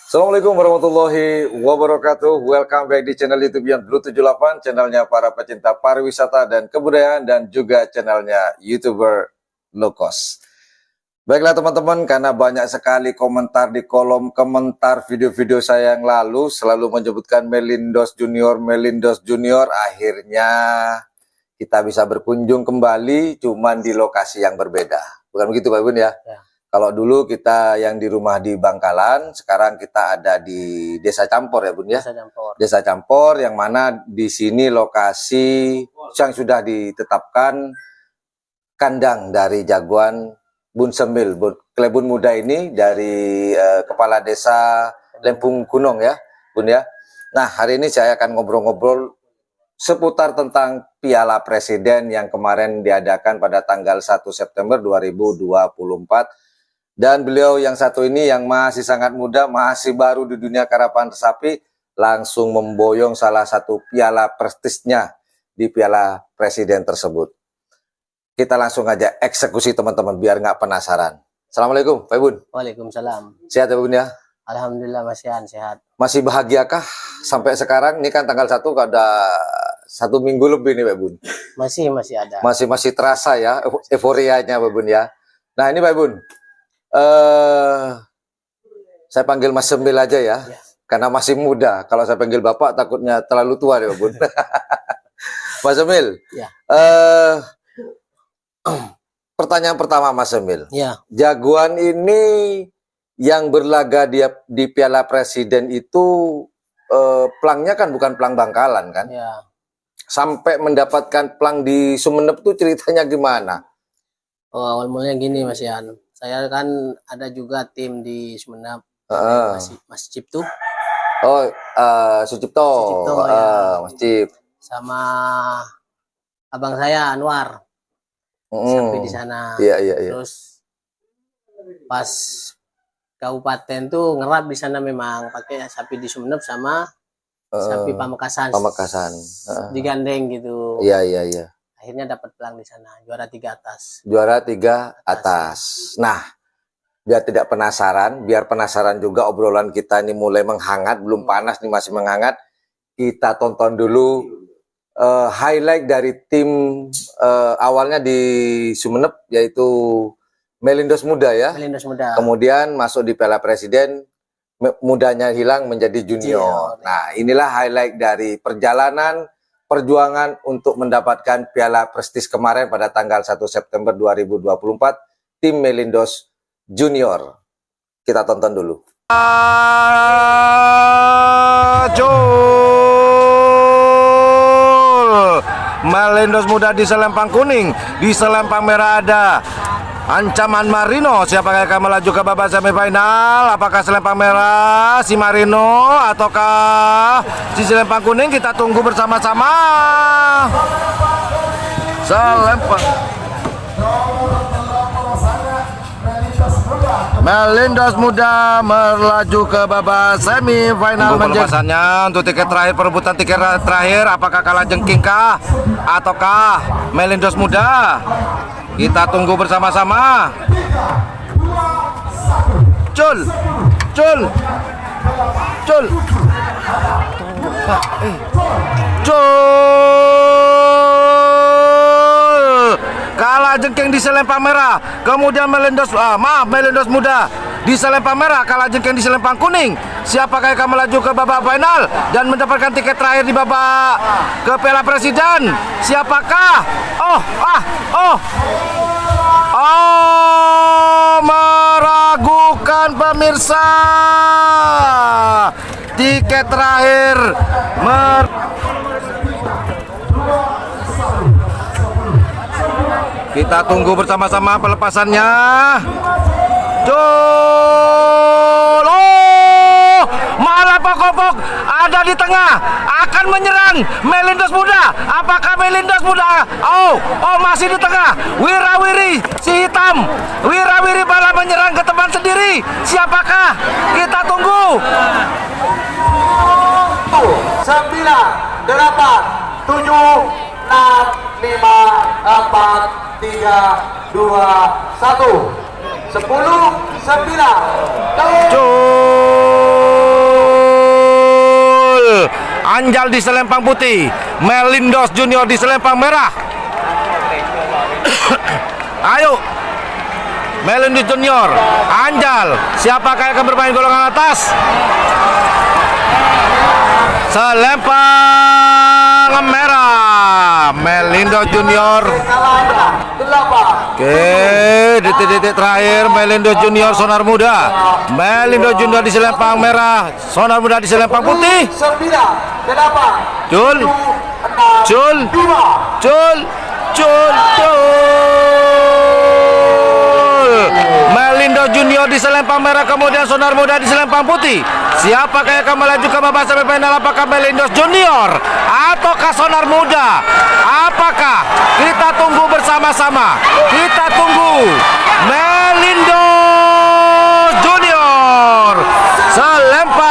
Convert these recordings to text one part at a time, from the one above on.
Assalamualaikum warahmatullahi wabarakatuh. Welcome back di channel YouTube yang Blue 78, channelnya para pecinta pariwisata dan kebudayaan, dan juga channelnya YouTuber low cost. Baiklah teman-teman, karena banyak sekali komentar di kolom komentar video-video saya yang lalu selalu menyebutkan Melindos Junior, akhirnya kita bisa berkunjung kembali, cuman di lokasi yang berbeda. Bukan begitu Pak Bun ya? Kalau dulu kita yang di rumah di Bangkalan, sekarang kita ada di Desa Campor ya Bun ya? Desa Campor, yang mana di sini lokasi yang sudah ditetapkan kandang dari jagoan Bun Semil, Klebun Muda ini dari Kepala Desa Lempung Gunung ya Bun ya. Nah hari ini saya akan ngobrol-ngobrol seputar tentang Piala Presiden yang kemarin diadakan pada tanggal 1 September 2024. Dan beliau yang satu ini yang masih sangat muda, masih baru di dunia karapan sapi, langsung memboyong salah satu piala prestisnya di Piala Presiden tersebut. Kita langsung aja eksekusi teman-teman biar nggak penasaran. Assalamualaikum Pak Bun. Waalaikumsalam. Sehat ya Bun ya? Alhamdulillah Mas Yan, sehat. Masih bahagiakah sampai sekarang? Ini kan tanggal 1 ada 1 minggu lebih nih Pak Bun. Masih ada. Masih terasa ya euforianya Pak Bun ya. Nah ini Pak Bun. Saya panggil Mas Semil aja ya, karena masih muda. Kalau saya panggil Bapak takutnya terlalu tua deh, Bun. Mas Semil, pertanyaan pertama Mas Semil, jagoan ini yang berlaga di Piala Presiden itu pelangnya kan bukan pelang Bangkalan kan? Sampai mendapatkan pelang di Sumeneb tuh ceritanya gimana? Oh, awal mulanya gini Mas Yan. Saya kan ada juga tim di Sumeneb, Mas Cipto. Oh, Sucipto, ya. Mas Cip. Sama abang saya Anwar, sapi di sana. Iya. Terus pas kabupaten tuh ngerap di sana memang pakai sapi di Sumeneb sama sapi Pamekasan. Digandeng gitu. Iya. Akhirnya dapat pelang di sana, juara 3 atas. Juara 3 atas. Nah, biar penasaran juga obrolan kita ini mulai menghangat, belum panas nih, masih menghangat. Kita tonton dulu highlight dari tim awalnya di Sumeneb, yaitu Melindos Muda ya. Melindos Muda. Kemudian masuk di Piala Presiden, mudanya hilang menjadi junior. Nah, inilah highlight dari perjuangan untuk mendapatkan Piala Prestis kemarin pada tanggal 1 September 2024, tim Melindos Junior. Kita tonton dulu. Melindos Muda di selempang kuning, di selempang merah ada ancaman Marino. Siapa yang akan melaju ke babak semifinal? Apakah selempang merah si Marino ataukah si selempang kuning? Kita tunggu bersama-sama. Selempang Melindos Muda melaju ke babak semifinal. Pelepasannya untuk tiket terakhir, perebutan tiket terakhir. Apakah kalah jengkingkah ataukah Melindos Muda? Kita tunggu bersama-sama. Cul. Kalah jengking di selempang merah. Kemudian Melindos Muda di selempang merah, kalah jengking di selempang kuning. Siapakah yang akan melaju ke babak final dan mendapatkan tiket terakhir di babak ke Piala Presiden? Siapakah? Meragukan pemirsa. Tiket terakhir kita tunggu bersama-sama pelepasannya. Malah Pokok ada di tengah, akan menyerang Melindos Muda. Apakah Melindos Muda? Masih di tengah. Wirawiri si hitam, Wirawiri malah menyerang ke teman sendiri. Siapakah? Kita tunggu. 9, 8, 7, 6, 5, 4, 3, 2, 1. 10, 9, 8, 7, 6, 5, 4, 3, 2, 1. 9 Anjal di selempang putih, Melindos Junior di selempang merah. Ayo, Melindos Junior, Anjal, siapakah yang akan bermain golongan atas? Selempang merah, Melindos Junior. Oke, detik-detik terakhir Melindos Junior Sonar Muda. Melindos Junior di selempang merah, Sonar Muda di selempang putih. Cul, cul, cul, cul, cul. Melindos Junior di selempang merah, kemudian Sonar Muda di selempang putih. Siapakah yang akan melaju ke babak semifinal? Apakah Melindos Junior ataukah Sonar Muda? Apakah? Kita tunggu bersama-sama. Kita tunggu. Melindos Junior selempang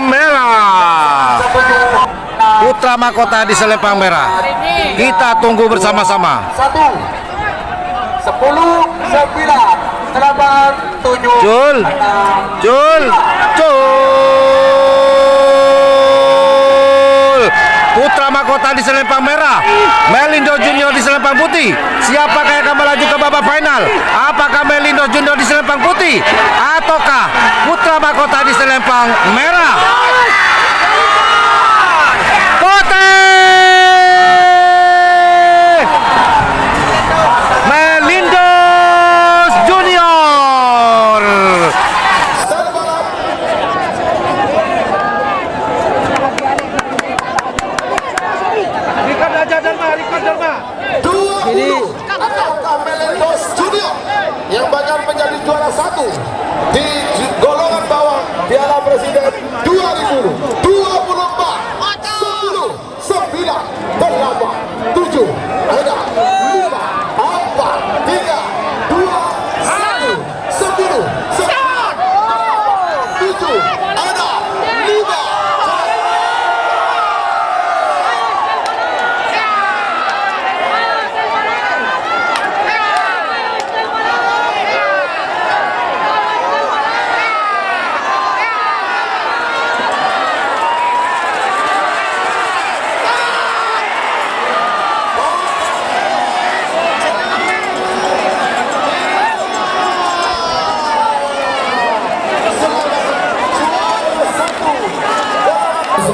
merah, Putra Mahkota di selempang merah. Kita tunggu bersama-sama. 10, 9, 8, 7, Jul, Jul, Jul. Putra Mahkota di selempang merah, Melindos Junior di selempang putih. Siapakah yang akan melaju ke babak final? Apakah Melindos Junior di selempang putih ataukah Putra Mahkota di selempang merah? Melindos Junior. Record aja Dharma, record Dharma. 20 apakah Melindos Junior yang bakal menjadi juara 1 di golongan bawah Piala Presiden 2024. 10, 9, 8, 7, ada 5, 4, 3, 2, 1, 10, 7, ada 5.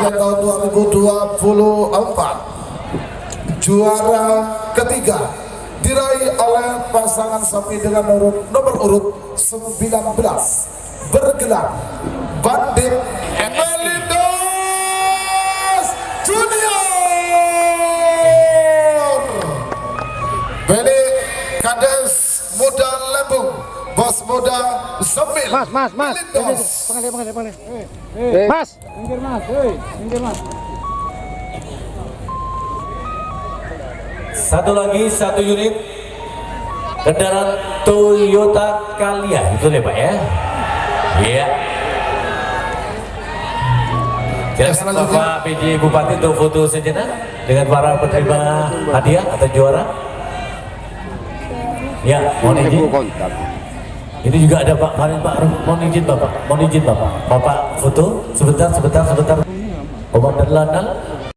Tahun 2024 juara ketiga diraih oleh pasangan sapi dengan nomor urut 19 bergelar Bandit Melindos Junior. Beli Kades Muda Lembung, Bos Muda Semil. Mas. Melindos. Panggil. Mas. Minggir mas. Satu lagi, satu unit kendaraan Toyota Calya, itu ya Pak ya? Iya. Silakan Bapak PJ Bupati untuk foto sejenak dengan para penerima hadiah atau juara. Ya, mohon izin. Ini juga ada Pak Farid Pak Arif, mohon izin Bapak. Bapak foto sebentar. Komandan Lanal.